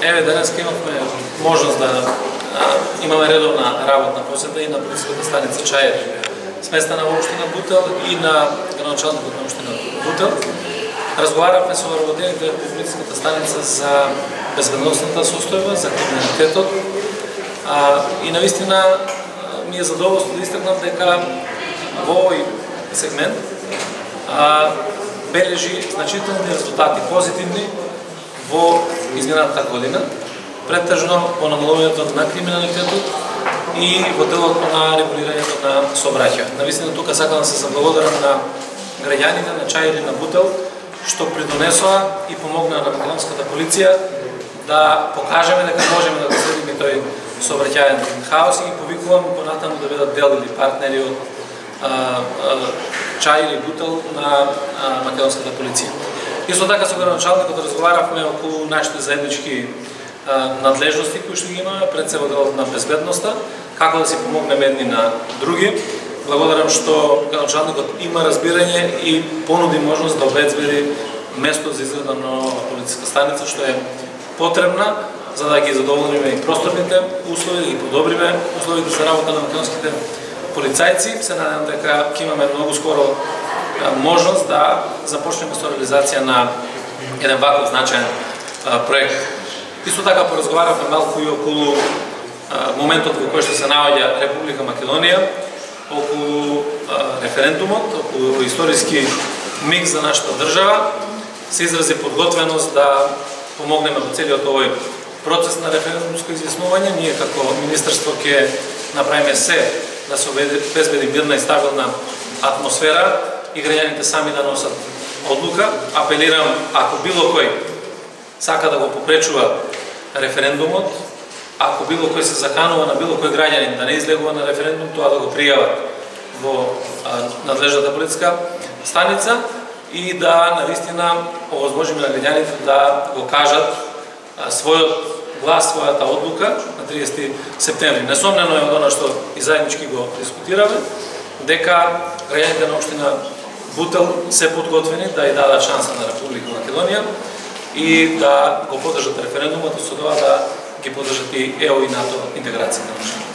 Еве, денес имавме можност да имаме редовна работна посета и на полициската станица Чаир, сместена во општина Бутел, и на градоначалникот на општина Бутел. Разговаравме со работените во полициската станица за безбедносната состојба, за криминалитетот. И навистина ми е задоволство да истакнам дека во овој сегмент бележи значителни резултати, позитивни во изминатата година, претежно во намалувањето на криминалитетот и во делот на регулирањето на сообраќај. Навистина тука сакам да се заблагодарам на граѓаните на Чаир и на Бутел што придонесоа и помогнаа на македонската полиција да покажеме дека можеме да го следиме тој сообраќајен хаос и ги повикувам понатаму да бидат дел или партнери од Чаир и Бутел на македонската полиција. Исто така со градоначалникот разговаравме околу нашите заеднички надлежности кои што ги имаме, пред се во делот на безбедноста, како да си помогнеме едни на други. Благодарам што градоначалникот има разбирање и понуди можност да обезбеди место за изграда на нова полициска станица, што е потребна за да ги задоволиме и просторните услови, да ги подобриме условите за работа на македонските полицајци. Се надевам дека ќе имаме многу скоро можност да започнеме со реализација на еден ваков значаен проект. Исто така поразговаравме малку и околу моментот во кој што се наоѓа Република Македонија, околу референдумот, околу историски миг за нашата држава. Се изрази подготвеност да помогнеме во целиот овој процес на референдумско изјаснување. Ние како министерство ќе направиме се да се обезбеди мирна и стабилна атмосфера и граѓаните сами да носат одлука. Апелирам, ако било кој сака да го попречува референдумот, ако било кој се заканува на било кој граѓанин да не излегува на референдум, тоа да го пријават во надлежната полициска станица и да навистина овозможиме на граѓаните да го кажат својот глас, својата одлука на 30 септември. Несомнено е од она што и заеднички го дискутираме, дека граѓаните на општина Бутел се подготвени да ја дадат шанса на Република Македонија и да го поддржат референдумот, со тоа да ги поддржат и ЕО и НАТО интеграцијата.